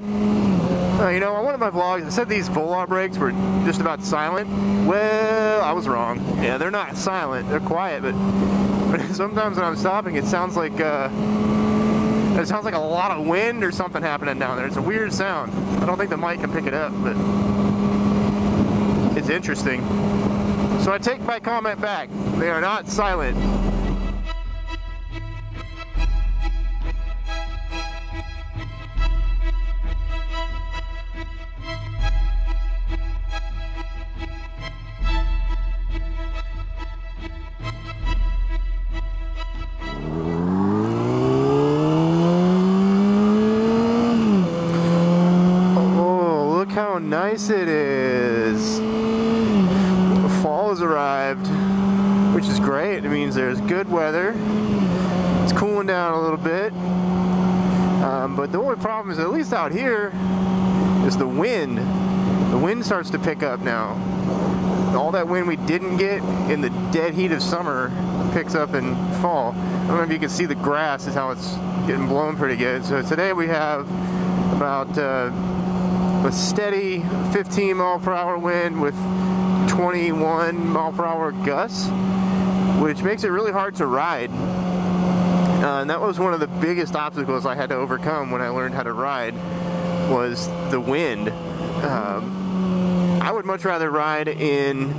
You know, on one of my vlogs, it said these full-on brakes were just about silent. Well, I was wrong. Yeah, they're not silent. They're quiet, but sometimes when I'm stopping, it sounds like a lot of wind or something happening down there. It's a weird sound. I don't think the mic can pick it up, but it's interesting. So I take my comment back. They are not silent. Nice it is. Fall has arrived, which is great. It means there's good weather. It's cooling down a little bit. But the only problem is, at least out here, is the wind. The wind starts to pick up now. All that wind we didn't get in the dead heat of summer picks up in fall. I don't know if you can see the grass is how it's getting blown pretty good. So today we have about a steady 15 mile per hour wind with 21 mile per hour gusts, which makes it really hard to ride. And that was one of the biggest obstacles I had to overcome when I learned how to ride, was the wind. I would much rather ride in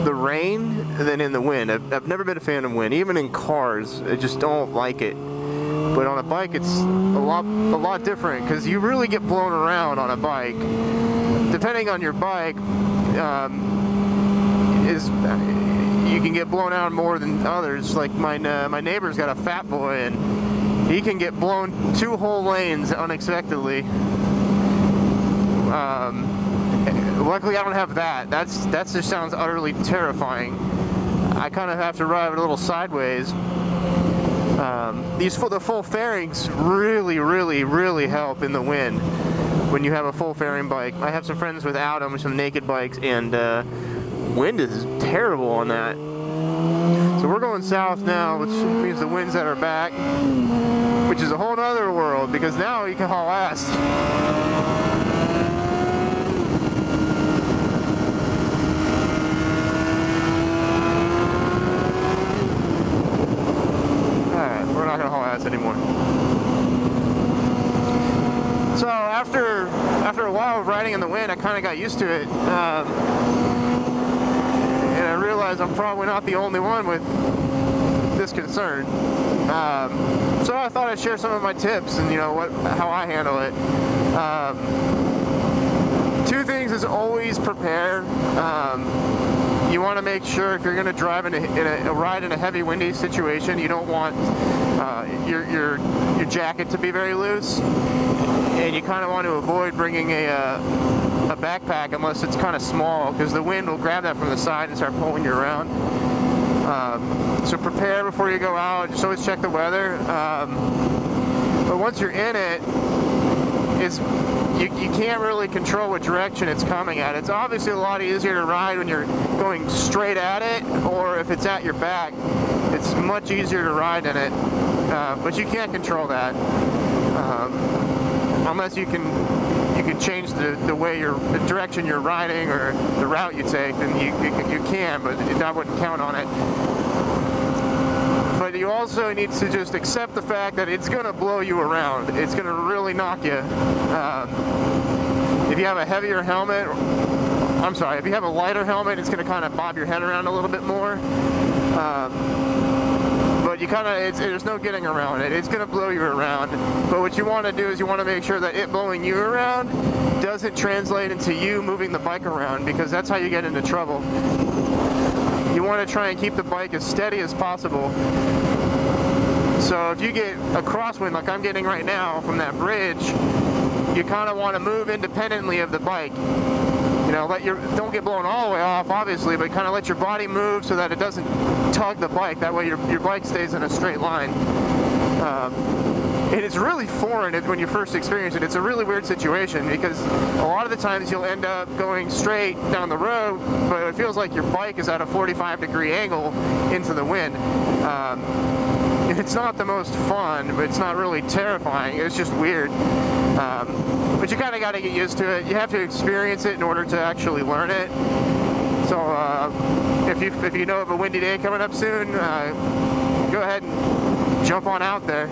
the rain than in the wind. I've never been a fan of wind, even in cars. I just don't like it. But on a bike, it's a lot different, because you really get blown around on a bike. Depending on your bike, you can get blown out more than others. Like my neighbor's got a Fat Boy, and he can get blown 2 whole lanes unexpectedly. Luckily, I don't have that. That just sounds utterly terrifying. I kind of have to ride a little sideways. The full fairings really help in the wind when you have a full fairing bike. I have some friends without them, some naked bikes, and wind is terrible on that. So we're going south now, which means the wind's at our back, which is a whole other world, because now you can haul ass. We're not gonna haul ass anymore. So after a while of riding in the wind, I kind of got used to it, and I realized I'm probably not the only one with this concern. So I thought I'd share some of my tips and how I handle it. 2 things is always prepare. You want to make sure, if you're going to drive in a ride in a heavy windy situation, you don't want your jacket to be very loose, and you kind of want to avoid bringing a backpack unless it's kind of small, because the wind will grab that from the side and start pulling you around. So prepare before you go out. Just always check the weather. But once you're in it, you can't really control what direction it's coming at. It's obviously a lot easier to ride when you're going straight at it, or if it's at your back, it's much easier to ride in it. But you can't control that unless you can change the direction you're riding or the route you take. Then you can, but I wouldn't count on it. But you also need to just accept the fact that it's going to blow you around. It's going to really knock you. If you have a heavier helmet, if you have a lighter helmet, it's going to kind of bob your head around a little bit more. But there's no getting around it. It's going to blow you around. But what you want to do is you want to make sure that it blowing you around doesn't translate into you moving the bike around, because that's how you get into trouble. You want to try and keep the bike as steady as possible. So if you get a crosswind like I'm getting right now from that bridge, you kind of want to move independently of the bike. Don't get blown all the way off, obviously, but kind of let your body move so that it doesn't tug the bike. That way your bike stays in a straight line. And it's really foreign when you first experience it. It's a really weird situation, because a lot of the times you'll end up going straight down the road, but it feels like your bike is at a 45-degree angle into the wind. It's not the most fun, but it's not really terrifying. It's just weird. But you kind of got to get used to it. You have to experience it in order to actually learn it. So if you know of a windy day coming up soon, go ahead and jump on out there,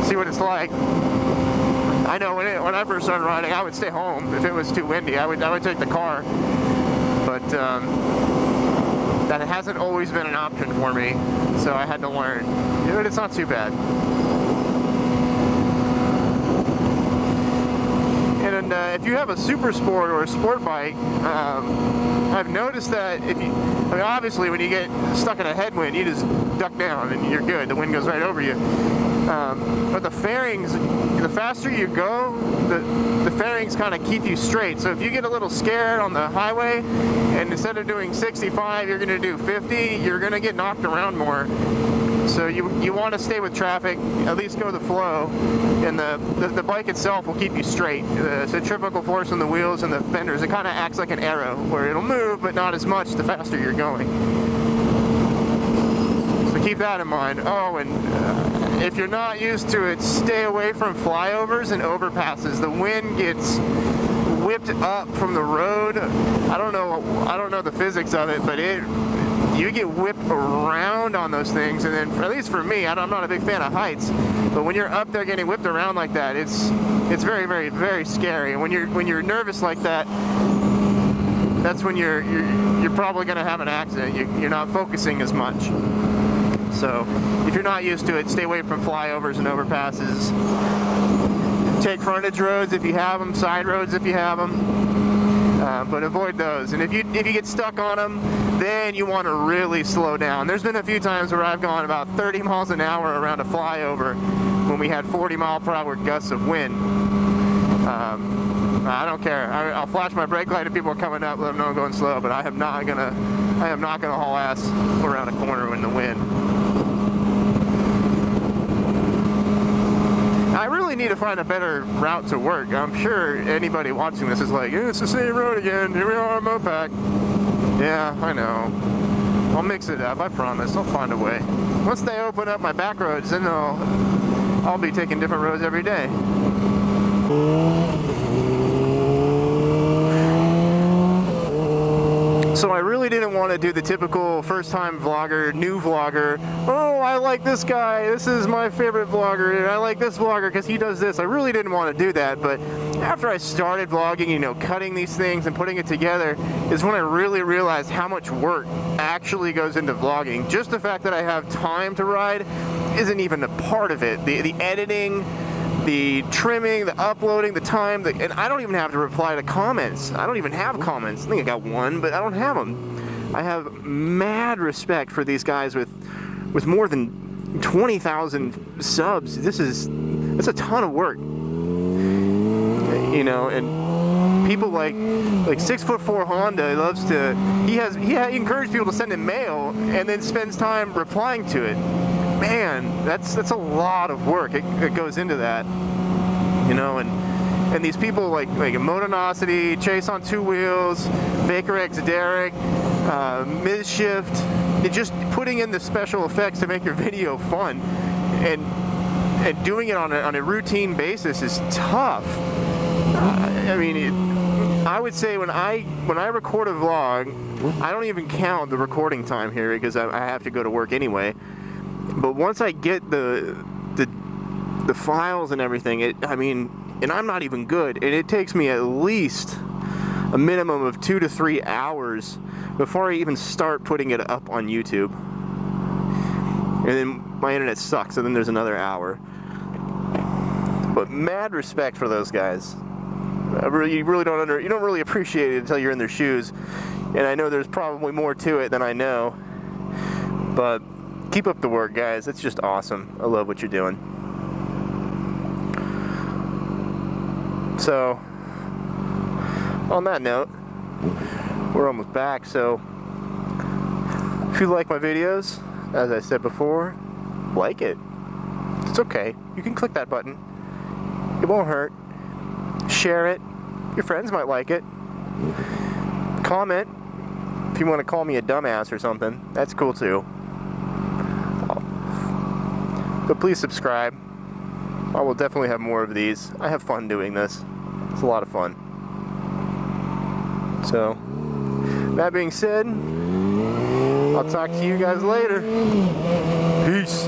see what it's like. I know when I first started riding, I would stay home. If it was too windy, I would take the car. But that hasn't always been an option for me, so I had to learn. But it's not too bad. And if you have a super sport or a sport bike, I've noticed that I mean, obviously when you get stuck in a headwind, you just duck down and you're good. The wind goes right over you. But the fairings, the faster you go, the fairings kind of keep you straight. So if you get a little scared on the highway, and instead of doing 65, you're going to do 50, you're going to get knocked around more. So you want to stay with traffic, at least go with the flow, and the bike itself will keep you straight. The centrifugal force on the wheels and the fenders, it kind of acts like an arrow, where it'll move, but not as much the faster you're going. So keep that in mind. Oh, and if you're not used to it, stay away from flyovers and overpasses. The wind gets whipped up from the road. I don't know the physics of it, but you get whipped around on those things, and then at least for me, I'm not a big fan of heights, but when you're up there getting whipped around like that, it's very, very, very scary. And when you're nervous like that, that's when you're probably going to have an accident. You're not focusing as much. So if you're not used to it, stay away from flyovers and overpasses. Take frontage roads if you have them, side roads if you have them. But avoid those. And if you get stuck on them, then you want to really slow down. There's been a few times where I've gone about 30 miles an hour around a flyover when we had 40-mile-per-hour gusts of wind. I don't care. I'll flash my brake light if people are coming up, let them know I'm going slow. But I am not gonna haul ass around a corner in the wind. I really need to find a better route to work. I'm sure anybody watching this is like, it's the same road again, here we are on Mopac. Yeah, I know. I'll mix it up, I promise. I'll find a way. Once they open up my back roads, then I'll be taking different roads every day. So I really didn't want to do the typical first-time vlogger, new vlogger. Oh, I like this guy. This is my favorite vlogger. And I like this vlogger because he does this. I really didn't want to do that. But after I started vlogging, you know, cutting these things and putting it together is when I really realized how much work actually goes into vlogging. Just the fact that I have time to ride isn't even a part of it. The editing, the trimming, the uploading, the time, and I don't even have to reply to comments. I don't even have comments. I think I got one, but I don't have them. I have mad respect for these guys with more than 20,000 subs. It's a ton of work. You know, and people like 6'4" Honda loves to, he encourages people to send him mail and then spends time replying to it. Man, that's a lot of work that goes into that, you know, and these people like Motonosity, Chase on Two Wheels, Baker X Derek, Midshift, just putting in the special effects to make your video fun, and doing it on a routine basis is tough. I mean, I would say when I record a vlog, I don't even count the recording time here because I have to go to work anyway. But once I get the files and everything, I mean, and I'm not even good, and it takes me at least a minimum of 2 to 3 hours before I even start putting it up on YouTube. And then my internet sucks, and then there's another hour. But mad respect for those guys. You don't really appreciate it until you're in their shoes. And I know there's probably more to it than I know. But keep up the work, guys. It's just awesome. I love what you're doing. So, on that note, we're almost back. So, if you like my videos, as I said before, like it. It's okay. You can click that button. It won't hurt. Share it. Your friends might like it. Comment if you want to call me a dumbass or something. That's cool too. But please subscribe. I will definitely have more of these. I have fun doing this. It's a lot of fun. So, that being said, I'll talk to you guys later. Peace.